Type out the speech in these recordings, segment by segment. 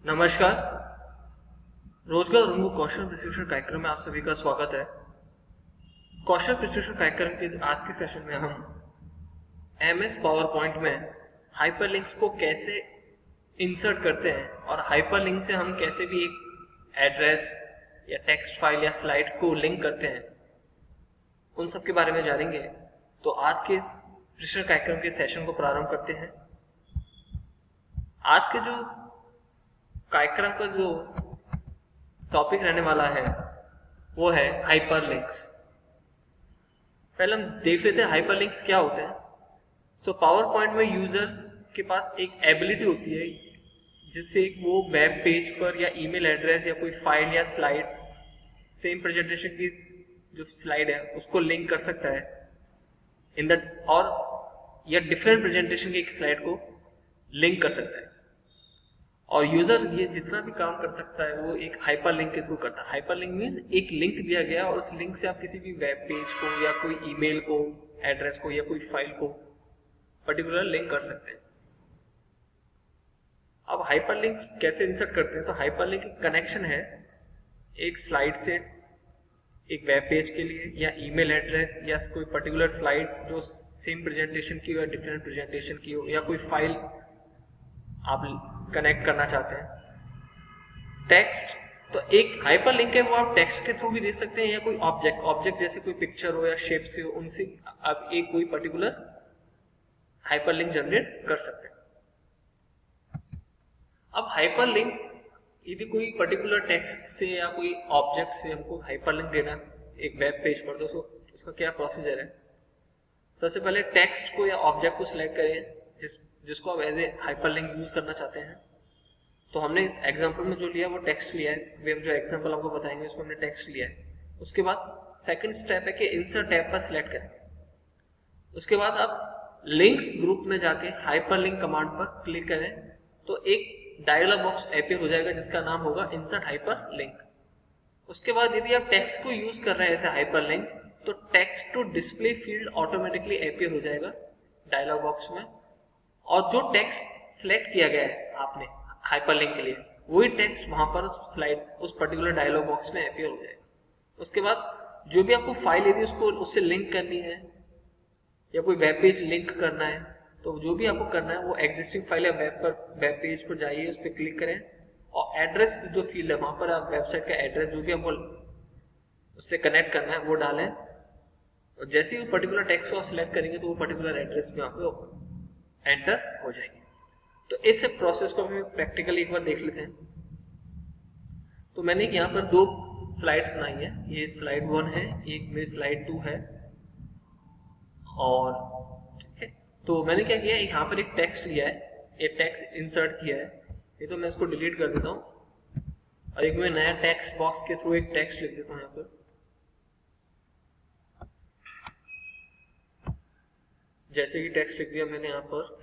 नमस्कार। रोजगार उन्मुख कौशल प्रशिक्षण कार्यक्रम में आप सभी का स्वागत है। कौशल प्रशिक्षण कार्यक्रम के आज के सेशन में हम MS पावर पॉइंट में हाइपरलिंक्स को कैसे इंसर्ट करते हैं और हाइपरलिंक से हम कैसे भी एक एड्रेस या टेक्स्ट फाइल या स्लाइड को लिंक करते हैं, उन सब के बारे में जानेंगे। तो आज के इस प्रशिक्षण कार्यक्रम के सेशन को प्रारंभ करते हैं। आज के जो कार्यक्रम का जो टॉपिक रहने वाला है वो है हाइपरलिंक्स। पहले हम देख लेते हैं हाइपरलिंक्स क्या होते हैं। सो पावर पॉइंट में यूजर्स के पास एक एबिलिटी होती है जिससे वो वेब पेज पर या ईमेल एड्रेस या कोई फाइल या स्लाइड, सेम प्रेजेंटेशन की जो स्लाइड है उसको लिंक कर सकता है इन द और या डिफरेंट प्रेजेंटेशन की एक स्लाइड को लिंक कर सकता है। और यूजर ये जितना भी काम कर सकता है वो एक हाइपरलिंक के थ्रू करता है। हाइपरलिंक मींस एक लिंक दिया गया और उस लिंक से आप किसी भी वेब पेज को या कोई ईमेल को, एड्रेस को या कोई फाइल को पर्टिकुलर लिंक कर सकते हैं। अब हाइपरलिंक्स कैसे इंसर्ट करते हैं, तो हाइपरलिंक एक कनेक्शन है एक स्लाइड से एक वेब पेज के लिए या ईमेल एड्रेस या कोई पर्टिकुलर स्लाइड जो सेम प्रेजेंटेशन की हो या डिफरेंट प्रेजेंटेशन की हो या कोई फाइल आप कनेक्ट करना चाहते हैं। टेक्स्ट तो एक हाइपरलिंक है, वो आप टेक्स्ट के थ्रू भी दे सकते हैं या कोई ऑब्जेक्ट जैसे कोई पिक्चर हो या शेप से हो, उनसे आप एक कोई पर्टिकुलर हाइपरलिंक जनरेट कर सकते हैं। अब हाइपरलिंक यदि कोई पर्टिकुलर टेक्स्ट से या कोई ऑब्जेक्ट से हमको हाइपरलिंक देना एक वेब पेज पर, तो उसका क्या प्रोसीजर है। सबसे पहले टेक्स्ट को या ऑब्जेक्ट को सिलेक्ट करें जिसको आप एज ए हाइपरलिंक यूज करना चाहते हैं। तो हमने इस एग्जांपल में जो लिया वो टेक्स्ट लिया है, वे हम जो एग्जांपल आपको बताएंगे उसमें हमने टेक्स्ट लिया है। उसके बाद सेकंड स्टेप है कि इंसर्ट टैब पर सिलेक्ट करें। उसके बाद आप लिंक्स ग्रुप में जाके हाइपरलिंक कमांड पर क्लिक करें तो एक डायलॉग बॉक्स अपीयर हो जाएगा जिसका नाम होगा इंसर्ट हाइपरलिंक। उसके बाद यदि आप टेक्स्ट को यूज कर रहे हैं ऐसे हाइपरलिंक, तो text to display field automatically appear हो जाएगा डायलॉग बॉक्स में, और जो टेक्स्ट सिलेक्ट किया गया है आपने हाइपरलिंक के लिए वही टेक्स्ट वहां पर स्लाइड उस पर्टिकुलर डायलॉग बॉक्स में अपीयर हो जाएगा। उसके बाद जो भी आपको फाइल यदि उसको उससे लिंक करनी है या कोई वेब पेज लिंक करना है, तो जो भी आपको करना है वो एग्जिस्टिंग फाइल या वेब पेज पर जाइए, उस पर क्लिक करें और एड्रेस जो फील्ड है वहां पर आप वेबसाइट का एड्रेस जो भी आपको उससे कनेक्ट करना है वो डालें, और जैसे ही वो पर्टिकुलर टेक्स्ट को आप सिलेक्ट करेंगे तो वो पर्टिकुलर एड्रेस में आपको एंटर हो जाएंगे। तो इस प्रोसेस को हम प्रैक्टिकली एक बार देख लेते हैं। तो मैंने यहाँ पर दो स्लाइड्स बनाई है, ये स्लाइड 1 है, एक मेरी स्लाइड 2 है। और ठीक है, तो मैंने क्या किया, यहाँ पर एक टेक्स्ट लिया है, एक टेक्स्ट इंसर्ट किया है। ये तो मैं इसको डिलीट कर देता हूँ और एक मैं नया टेक्स्ट बॉक्स के थ्रू एक टेक्स्ट लिख देता हूँ यहाँ पर। जैसे कि टेक्स्ट लिख दिया मैंने यहाँ पर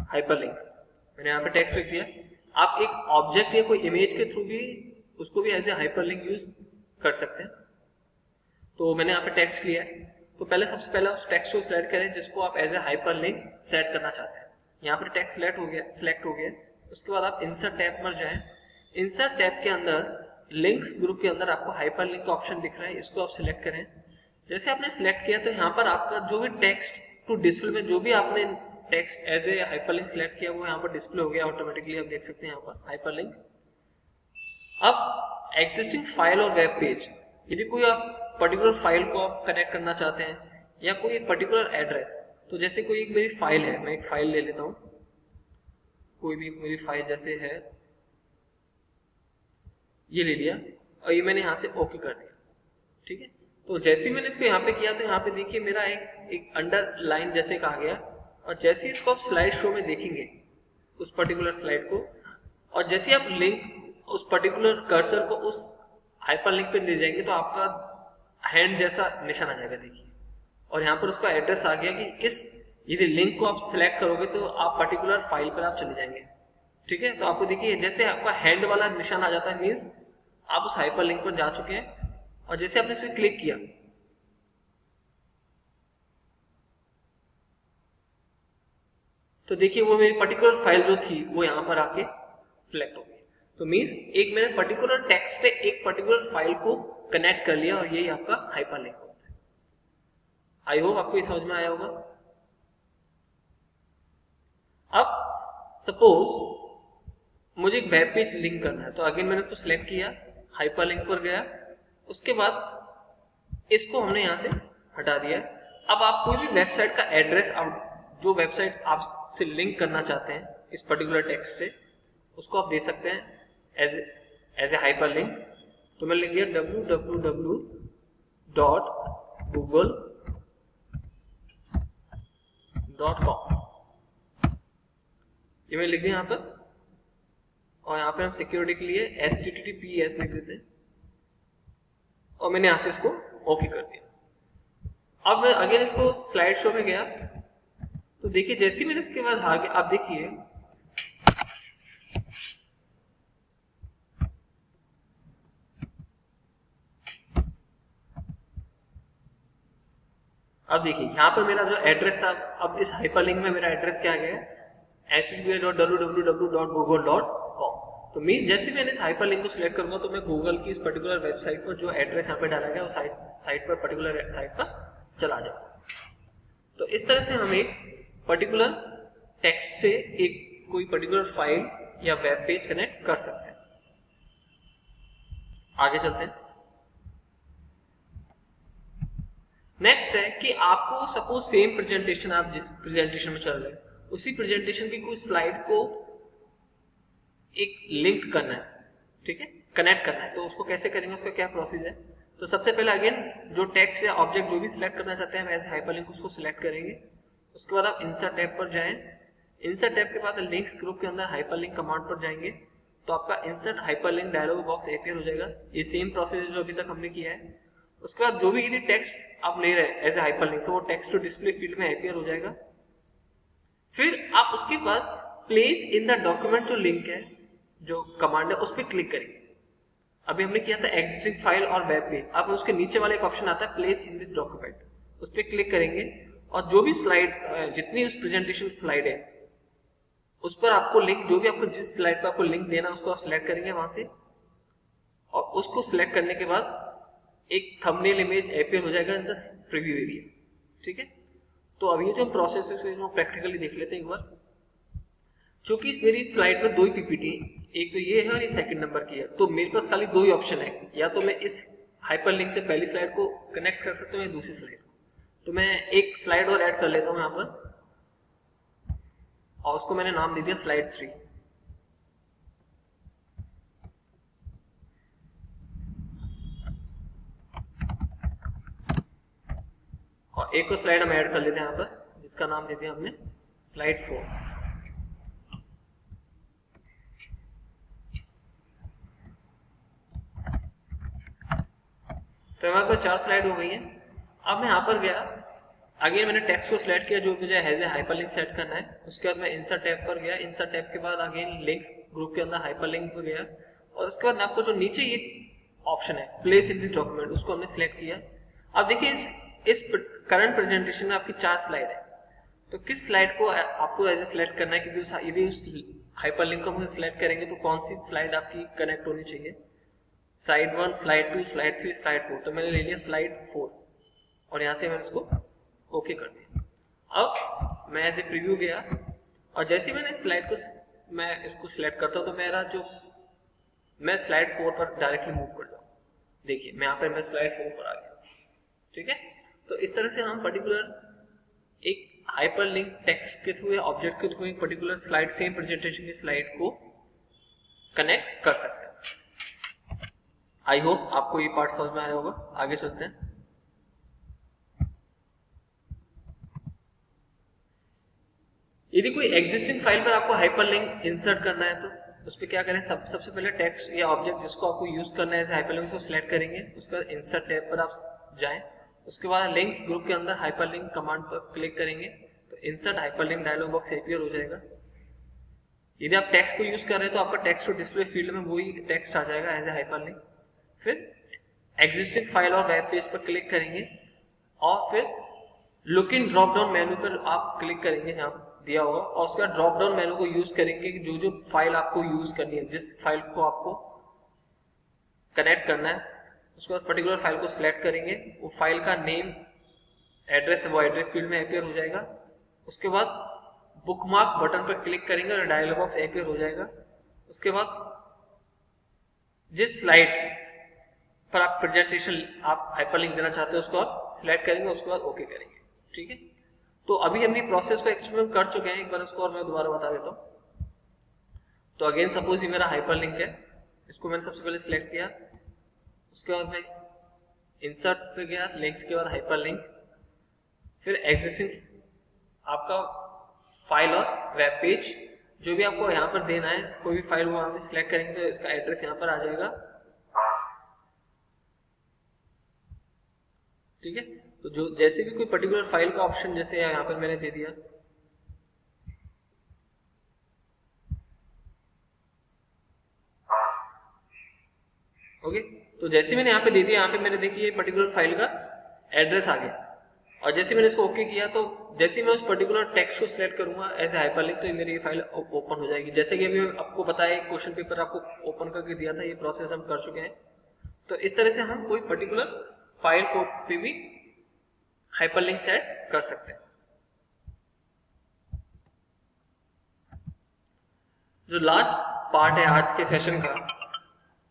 हाइपरलिंक, मैंने यहाँ पे टेक्स्ट लिख दिया। आप एक ऑब्जेक्ट या कोई इमेज के थ्रू भी उसको भी एज ए हाइपरलिंक यूज कर सकते हैं। तो मैंने यहाँ पे टेक्स्ट लिया है, तो पहले सबसे पहले उस टेक्स्ट को सिलेक्ट करें जिसको आप एज ए हाइपरलिंक सेट करना चाहते हैं। यहाँ पर टेक्स्ट सिलेक्ट हो गया। उसके बाद आप इंसर्ट टैब पर जाएं। इंसर्ट टैब के अंदर लिंक्स ग्रुप के अंदर आपको हाइपरलिंक का ऑप्शन दिख रहा है, इसको आप सिलेक्ट करें। जैसे आपने सिलेक्ट किया तो यहाँ पर आपका जो भी टेक्स्ट टू डिस्प्ले में जो भी आपने text as a hyperlink select किया वो यहाँ पर डिस्प्ले हो गया ऑटोमेटिकली, आप देख सकते हैं यहाँ पर हाइपरलिंक। अब एग्जिस्टिंग फाइल और वेब पेज, यदि कोई आप पर्टिकुलर फाइल को आप कनेक्ट करना चाहते हैं या कोई एक पर्टिकुलर एड्रेस, तो जैसे कोई एक मेरी फाइल है, मैं एक फाइल ले लेता हूँ, कोई भी मेरी फाइल जैसे है ये ले लिया और ये मैंने यहाँ से ओके कर दिया। ठीक है, तो जैसे ही मैंने इसको यहाँ पे किया तो यहाँ पे देखिए मेरा एक अंडरलाइन जैसे कहा गया, और जैसे ही इसको आप स्लाइड शो में देखेंगे उस पर्टिकुलर स्लाइड को, और जैसे ही आप लिंक उस पर्टिकुलर कर्सर को उस हाइपरलिंक पे ले जाएंगे तो आपका हैंड जैसा निशान आ जाएगा देखिए, और यहाँ पर उसका एड्रेस आ गया कि इस यदि लिंक को आप सिलेक्ट करोगे तो आप पर्टिकुलर फाइल पर आप चले जाएंगे। ठीक है, तो आपको देखिए जैसे आपका हैंड वाला निशान आ जाता है मीन्स आप उस हाइपरलिंक पर जा चुके हैं, और जैसे आपने इस पर क्लिक किया तो देखिए वो मेरी पर्टिकुलर फाइल जो थी वो यहाँ पर आके सिलेक्ट हो गई। तो मीन्स एक मैंने पर्टिकुलर टेक्स्ट से एक पर्टिकुलर फाइल को कनेक्ट कर लिया और यही आपका हाइपरलिंक होता है। आई होप आपको ये समझ में आया होगा। अब सपोज मुझे एक वेब पेज लिंक करना है, तो अगेन मैंने उसको सिलेक्ट किया, हाइपरलिंक पर गया, उसके बाद इसको हमने यहाँ से हटा दिया। अब आप कोई भी वेबसाइट का एड्रेस, आप जो वेबसाइट आप से लिंक करना चाहते हैं इस पर्टिकुलर टेक्स्ट से, उसको आप दे सकते हैं एज ए हाइपरलिंक। तो मैं लिख दिया www.google.com, ये मैं लिख दिया यहाँ पर, और यहाँ पे हम सिक्योरिटी के लिए HTTPS लिख देते हैं, और मैंने यहाँ से इसको ओके कर दिया। अब मैं अगेन इसको स्लाइड शो में गया, तो देखिए जैसे ही मैंने इसके बाद आगे, आप देखिए अब देखिए यहाँ पर मेरा जो एड्रेस था, अब इस हाइपरलिंक में मेरा एड्रेस क्या आ गया, http://www.google.com। तो मीन जैसे मैंने इस हाइपरलिंक को सिलेक्ट करूंगा तो मैं गूगल की इस पर्टिकुलर वेबसाइट पर जो एड्रेस यहाँ पे डाला गया उस साइट पर, पर्टिकुलर साइट पर चला जाऊंगा। तो इस तरह से हम एक पर्टिकुलर टेक्स्ट से एक कोई पर्टिकुलर फाइल या वेब पेज कनेक्ट कर सकते हैं। आगे चलते हैं। नेक्स्ट है कि आपको सपोज सेम प्रेजेंटेशन, आप जिस प्रेजेंटेशन में चल रहे हैं उसी प्रेजेंटेशन की कोई स्लाइड को एक लिंक करना है, ठीक है, कनेक्ट करना है। तो उसको कैसे करेंगे, उसका क्या प्रोसीजर है। तो सबसे पहले अगेन जो टेक्स्ट या ऑब्जेक्ट जो भी सिलेक्ट करना चाहते हैं एज हाइपरलिंक उसको सिलेक्ट करेंगे। उसके बाद आप इंसर्ट टैब पर जाएं, इंसर्ट टैब के बाद लिंक्स ग्रुप के अंदर हाइपरलिंक कमांड पर जाएंगे, तो आपका insert hyperlink dialogue box appear हो जाएगा। ये सेम प्रोसीजर जो अभी तक हमने किया है। उसके बाद जो भी यदि टेक्स्ट आप ले रहे हैं एज ए हाइपरलिंक, तो वो टेक्स्ट टू डिस्प्ले फील्ड में अपीयर हो जाएगा। फिर आप उसके बाद प्लेस इन द डॉक्यूमेंट जो लिंक है, जो कमांड है, उस पर क्लिक करेंगे। अभी हमने किया था एग्जिस्टिंग फाइल और वेब पेज, अब उसके नीचे वाले एक ऑप्शन आता है प्लेस इन दिस डॉक्यूमेंट, उस पर क्लिक करेंगे और जो भी स्लाइड, जितनी उस प्रेजेंटेशन स्लाइड है उस पर आपको लिंक, जो भी आपको जिस स्लाइड पर आपको लिंक देना उसको आप सिलेक्ट करेंगे वहां से, और उसको सिलेक्ट करने के बाद एक थंबनेल इमेज अपीयर हो जाएगा इन द प्रीव्यू एरिया, ठीक है। तो अभी जो प्रोसेस है उसको प्रैक्टिकली देख लेते हैं एक बार। चूंकि मेरी स्लाइड में दो ही पीपीटी है, एक तो ये है और ये सेकंड नंबर की है, तो मेरे पास खाली दो ही ऑप्शन है, या तो मैं इस हाइपरलिंक से पहली स्लाइड को कनेक्ट कर सकता हूँ या दूसरी स्लाइड को। तो मैं एक स्लाइड और ऐड कर लेता हूँ यहाँ पर, और उसको मैंने नाम दे दिया स्लाइड 3। और एक और स्लाइड हम ऐड कर लेते हैं यहाँ पर, जिसका नाम दे दिया हमने स्लाइड 4। तो हमारे पास 4 स्लाइड हो गई है। अब मैं यहाँ पर गया, अगेन मैंने टेक्स्ट को सिलेक्ट किया जो मुझे एज ए हाइपरलिंक सेट करना है। उसके बाद मैं इंसर्ट टैब पर गया, इंसर्ट टैब के बाद अगेन लिंक्स ग्रुप के अंदर हाइपरलिंक पर गया, और उसके बाद आपको जो नीचे ये ऑप्शन है प्लेस इन दिस डॉक्यूमेंट, उसको हमने सिलेक्ट किया। अब देखिए इस करंट प्रेजेंटेशन में आपकी 4 स्लाइड है, तो किस स्लाइड को आपको एज ए सिलेक्ट करना है, क्योंकि यदि उस हाइपरलिंक को हम सिलेक्ट करेंगे तो कौन सी स्लाइड आपकी कनेक्ट होनी चाहिए, स्लाइड 1, स्लाइड 2, स्लाइड 3, स्लाइड 4। तो मैंने ले लिया स्लाइड 4 और यहाँ से मैंने इसको ओके कर दिया। अब मैं एज ए प्रीव्यू गया, और जैसे मैंने स्लाइड को मैं इसको सिलेक्ट करता हूँ तो मेरा जो मैं स्लाइड 4 पर डायरेक्टली मूव कर जाऊँ। देखिए मैं यहाँ पर मैं स्लाइड 4 पर आ गया, ठीक है। तो इस तरह से हम पर्टिकुलर एक हाइपरलिंक टेक्स्ट के थ्रू या ऑब्जेक्ट के थ्रू एक पर्टिकुलर स्लाइड, सेम प्रेजेंटेशन की स्लाइड को कनेक्ट कर सकते हैं। आई होप आपको ये पार्ट समझ में आया होगा। आगे चलते हैं। यदि कोई एग्जिस्टिंग फाइल पर आपको हाइपरलिंक इंसर्ट करना है तो उस पर क्या करें, सबसे पहले टेक्स्ट या ऑब्जेक्ट जिसको आपको यूज करना है हाइपरलिंक को सिलेक्ट करेंगे। उसके बाद इंसर्ट टैब पर आप जाएं, उसके बाद लिंक्स ग्रुप के अंदर हाइपरलिंक कमांड पर क्लिक करेंगे तो insert hyperlink dialogue box appear हो जाएगा। यदि आप टेक्स्ट को यूज कर रहे हैं तो आपका टेक्स्ट और डिस्प्ले फील्ड में वही टेक्स्ट आ जाएगा एज ए हाइपरलिंक। फिर एग्जिस्टिंग फाइल और वेब पेज पर क्लिक करेंगे और फिर look in drop down menu पर आप क्लिक करेंगे। यहाँ दिया होगा, और उसके बाद ड्रॉप डाउन मेनू को यूज करेंगे कि जो जो फाइल आपको यूज करनी है, जिस फाइल को आपको कनेक्ट करना है, उसके बाद पर्टिकुलर फाइल को सिलेक्ट करेंगे, वो फाइल का नेम एड्रेस है वो एड्रेस फील्ड में अपीयर हो जाएगा। उसके बाद बुकमार्क बटन पर क्लिक करेंगे और डायलॉग बॉक्स अपीयर हो जाएगा। उसके बाद जिस स्लाइड पर आप प्रेजेंटेशन आप हाइपरलिंक देना चाहते हो उसको आप सिलेक्ट करेंगे, उसके बाद ओके करेंगे। ठीक है, तो अभी हमने प्रोसेस को एक्सपेरिमेंट कर चुके हैं, एक बार उसको और मैं दोबारा बता देता हूँ। तो अगेन सपोज ये मेरा हाइपरलिंक है, इसको मैंने सबसे पहले सिलेक्ट किया, उसके बाद मैं इंसर्ट पे गया, लिंक्स के बाद हाइपरलिंक, फिर एग्जिस्टिंग आपका फाइल और वेब पेज, जो भी आपको यहाँ पर देना है, कोई भी फाइल वो आप सिलेक्ट करेंगे तो इसका एड्रेस यहाँ पर आ जाएगा। ठीक है, तो जो जैसे भी कोई पर्टिकुलर फाइल का ऑप्शन जैसे यहाँ पर मैंने दे दिया, ओके, तो जैसे मैंने यहाँ पे दे दिया, यहाँ पे मैंने देखिए पर्टिकुलर फाइल का एड्रेस आ गया, और जैसे मैंने इसको ओके किया तो जैसे मैं उस पर्टिकुलर टेक्स्ट को सिलेक्ट करूंगा एज ए हाइपरलिंक, तो मेरी ये फाइल ओपन हो जाएगी। जैसे कि अभी आपको बताया क्वेश्चन पेपर आपको ओपन करके दिया था, ये प्रोसेस हम कर चुके हैं। तो इस तरह से हम कोई पर्टिकुलर फाइल को पे भी हाइपरलिंक सेट कर सकते हैं। जो लास्ट पार्ट है आज के सेशन का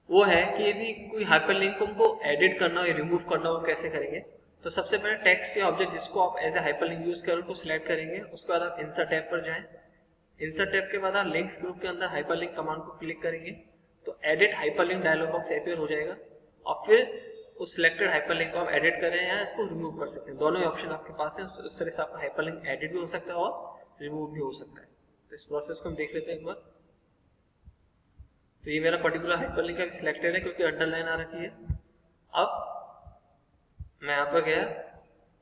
वो है कि यदि कोई हाइपरलिंक को हमको एडिट करना हो या रिमूव करना हो कैसे करेंगे। तो सबसे पहले टेक्स्ट या ऑब्जेक्ट जिसको आप एज ए हाइपरलिंक यूज करो उसको सिलेक्ट करेंगे, उसके बाद आप इंसर्ट टैब पर जाएं, इंसर्ट टैब के बाद आप लिंक्स ग्रुप के अंदर हाइपरलिंक कमांड को क्लिक करेंगे तो edit hyperlink dialogue box appear हो जाएगा, और फिर उस सिलेक्टेड हाइपरलिंक को आप एडिट करें या इसको रिमूव कर सकते हैं। दोनों ही ऑप्शन आपके पास है, उस तरह से आपका हाइपरलिंक एडिट भी हो सकता है और रिमूव भी हो सकता है। तो इस प्रोसेस को हम देख लेते हैं एक बार। तो ये मेरा पर्टिकुलर हाइपरलिंक अभी सिलेक्टेड है क्योंकि अंडरलाइन आ रखी है। अब मैं यहाँ पर गया,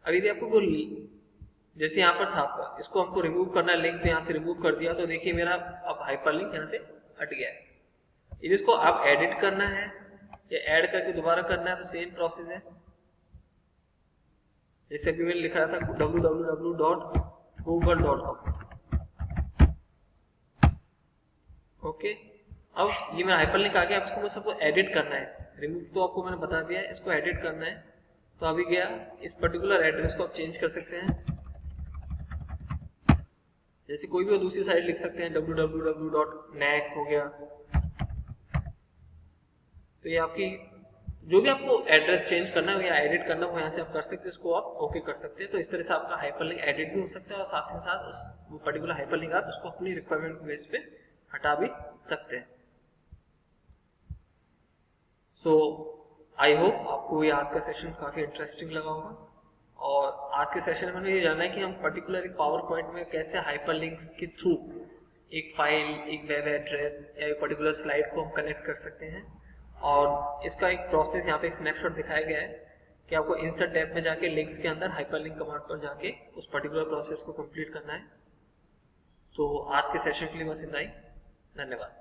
अभी यदि आपको जैसे यहाँ पर था आपका, इसको हमको रिमूव करना है लिंक, तो यहाँ से रिमूव कर दिया, तो देखिए मेरा अब हाइपरलिंक यहाँ से हट गया है। यदि इसको आप एडिट करना है या ऐड करके दोबारा करना है तो सेम प्रोसेस है। जैसे अभी मैंने लिखा था www.google.com, ओके। अब ये मेरा हाइपरलिंक आ गया, अब इसको मैं सबको एडिट करना है। रिमूव तो आपको मैंने बता दिया है, इसको एडिट करना है। तो अभी गया, इस पर्टिकुलर एड्रेस को आप चेंज कर सकते हैं, जैसे कोई भी दूसरी साइट लिख सकते हैं, www.nac हो गया। तो ये आपकी जो भी आपको एड्रेस चेंज करना हो या एडिट करना हो यहाँ से आप कर सकते हैं, इसको आप ओके कर सकते हैं। तो इस तरह से आपका हाइपरलिंक एडिट भी हो सकता है और साथ ही साथ उस वो पर्टिकुलर हाइपरलिंक आप उसको अपनी रिक्वायरमेंट के बेस पे हटा भी सकते हैं। सो आई होप आपको ये आज का सेशन काफ़ी इंटरेस्टिंग लगा होगा, और आज के सेशन में मैंने ये जाना है कि हम पर्टिकुलर एक पावर पॉइंट में कैसे हाइपरलिंक्स के थ्रू एक फाइल, एक वेब एड्रेस या एक पर्टिकुलर स्लाइड को हम कनेक्ट कर सकते हैं। और इसका एक प्रोसेस यहाँ पे स्नैपशॉट दिखाया गया है कि आपको इंसर्ट टैब में जाके लिंक्स के अंदर हाइपरलिंक कमांड पर जाके उस पर्टिकुलर प्रोसेस को कंप्लीट करना है। तो आज के सेशन के लिए बस इतना ही, धन्यवाद।